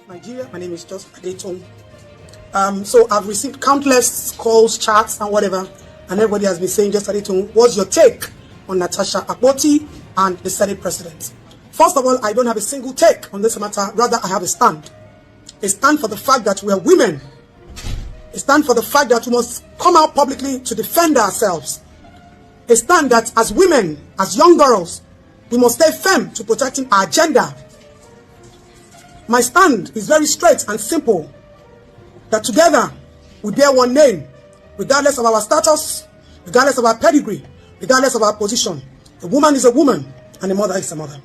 of Nigeria. My name is just Adetong. So I've received countless calls, chats, and whatever, and everybody has been saying, just Adetong, what's your take on Natasha Akpoti and the Senate President? First of all, I don't have a single take on this matter. Rather, I have a stand. A stand for the fact that we are women. A stand for the fact that we must come out publicly to defend ourselves. A stand that as women, as young girls, we must stay firm to protecting our gender. My stand is very straight and simple. That together we bear one name, regardless of our status, regardless of our pedigree, regardless of our position. A woman is a woman, and a mother is a mother.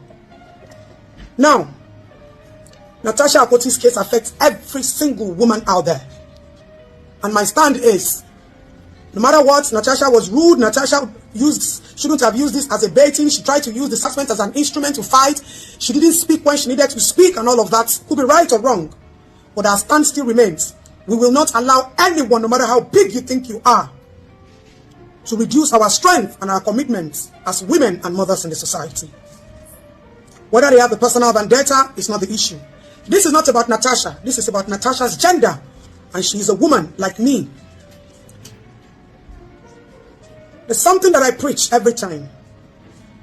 Now, Natasha Akpoti's case affects every single woman out there. And my stand is, no matter what, Natasha was rude. Natasha shouldn't have used this as a baiting. She tried to use the suspect as an instrument to fight. She didn't speak when she needed to speak, and all of that could be right or wrong. But our stand still remains. We will not allow anyone, no matter how big you think you are, to reduce our strength and our commitment as women and mothers in the society. Whether they have the personal vendetta is not the issue. This is not about Natasha. This is about Natasha's gender. And she is a woman like me. There's something that I preach every time.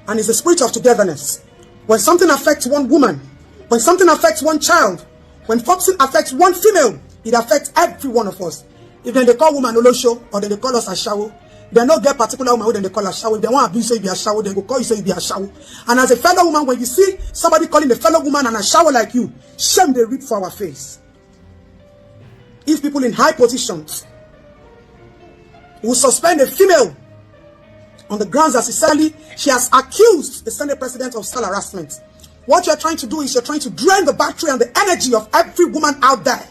And it's the spirit of togetherness. When something affects one woman, when something affects one child, when something affects one female, it affects every one of us. If then they call woman Olosho, or then they call us Ashawo, they don't get particular woman who then they call Ashawo. If they want to abuse you, be Ashawo, they will call you, say you be Ashawo. And as a fellow woman, when you see somebody calling a fellow woman an Ashawo like you, shame they read for our face. If people in high positions will suspend a female on the grounds that essentially she has accused the Senate President of sexual harassment, what you're trying to do is you're trying to drain the battery and the energy of every woman out there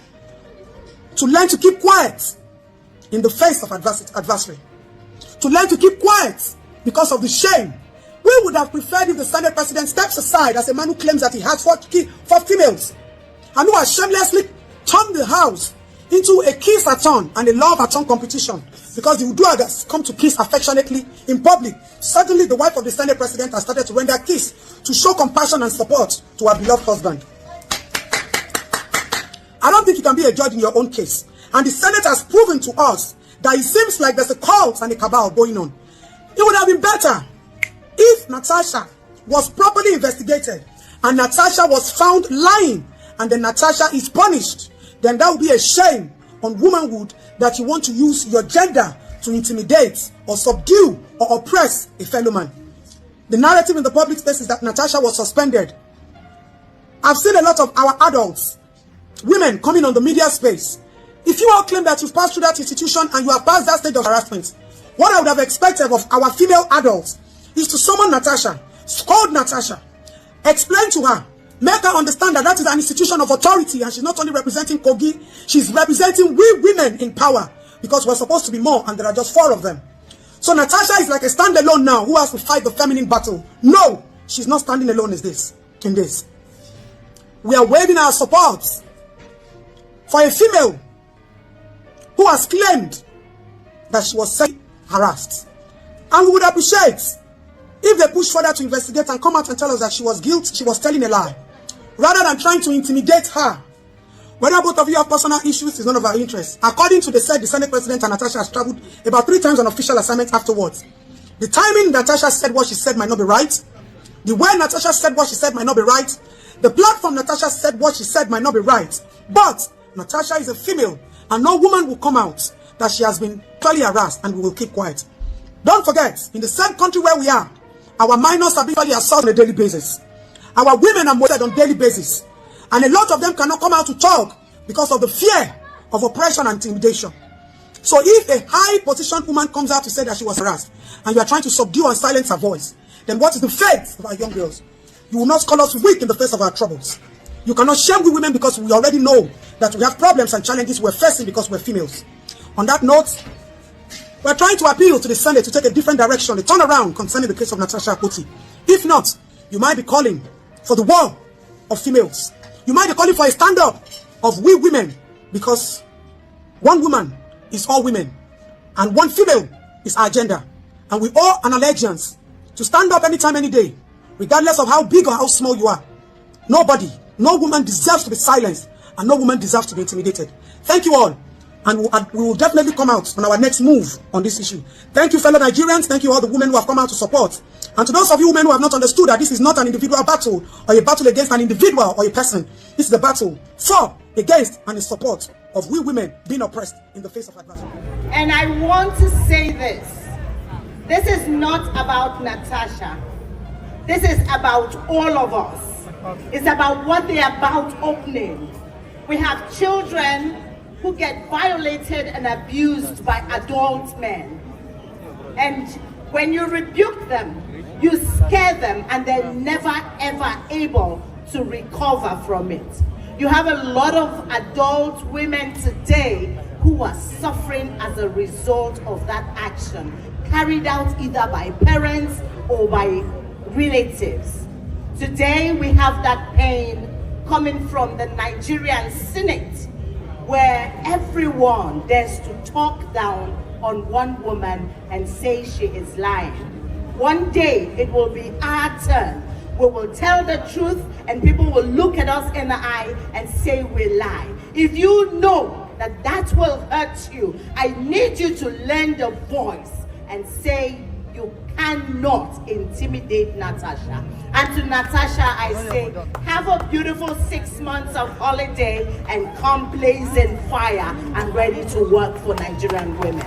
to learn to keep quiet in the face of adversary. To learn to keep quiet because of the shame. We would have preferred if the Senate President steps aside as a man who claims that he has four females and who has shamelessly turned the house into a kiss-a-thon and a love-a-thon competition, because the Uduagas come to kiss affectionately in public. Suddenly, the wife of the Senate President has started to render a kiss to show compassion and support to her beloved husband. I don't think you can be a judge in your own case. And the Senate has proven to us that it seems like there's a cult and a cabal going on. It would have been better if Natasha was properly investigated and Natasha was found lying, and then Natasha is punished. Then that would be a shame on womanhood that you want to use your gender to intimidate or subdue or oppress a fellow man. The narrative in the public space is that Natasha was suspended. I've seen a lot of our adults, women, coming on the media space. If you all claim that you've passed through that institution and you have passed that stage of harassment, what I would have expected of our female adults is to summon Natasha, scold Natasha, explain to her, make her understand that that is an institution of authority, and she's not only representing Kogi, she's representing we women in power, because we're supposed to be more and there are just 4 of them. So Natasha is like a standalone now who has to fight the feminine battle. No, she's not standing alone in this. We are waving our support for a female who has claimed that she was sexually harassed. And we would appreciate if they push further to investigate and come out and tell us that she was guilty, she was telling a lie, rather than trying to intimidate her. Whether both of you have personal issues is none of our interest. According to the Senate President, and Natasha has traveled about 3 times on official assignment afterwards. The timing Natasha said what she said might not be right. The way Natasha said what she said might not be right. The platform Natasha said what she said might not be right. But Natasha is a female, and no woman will come out that she has been totally harassed, and we will keep quiet. Don't forget, in the same country where we are, our minors are being assaulted on a daily basis. Our women are murdered on a daily basis. And a lot of them cannot come out to talk because of the fear of oppression and intimidation. So if a high-positioned woman comes out to say that she was harassed, and you are trying to subdue and silence her voice, then what is the fate of our young girls? You will not call us weak in the face of our troubles. You cannot shame we women because we already know that we have problems and challenges we're facing because we're females. On that note, we're trying to appeal to the Senate to take a different direction, a turnaround concerning the case of Natasha Akpoti. If not, you might be calling for the war of females. You might be calling for a stand-up of we women, because one woman is all women, and one female is our gender. And we owe an allegiance to stand up anytime, any day, regardless of how big or how small you are. Nobody, no woman deserves to be silenced and no woman deserves to be intimidated. Thank you all. And we will definitely come out on our next move on this issue. Thank you, fellow Nigerians. Thank you all the women who have come out to support. And to those of you women who have not understood that this is not an individual battle or a battle against an individual or a person. This is a battle for, against, and in support of we women being oppressed in the face of adversity. And I want to say this. This is not about Natasha. This is about all of us. It's about what they are about opening. We have children who get violated and abused by adult men. And when you rebuke them, you scare them and they're never ever able to recover from it. You have a lot of adult women today who are suffering as a result of that action, carried out either by parents or by relatives. Today we have that pain coming from the Nigerian Senate, where everyone dares to talk down on one woman and say she is lying. One day it will be our turn. We will tell the truth and people will look at us in the eye and say we lie. If you know that that will hurt you, I need you to lend a voice and say you cannot intimidate Natasha. And to Natasha, I say, have a beautiful 6 months of holiday and come blazing fire and ready to work for Nigerian women.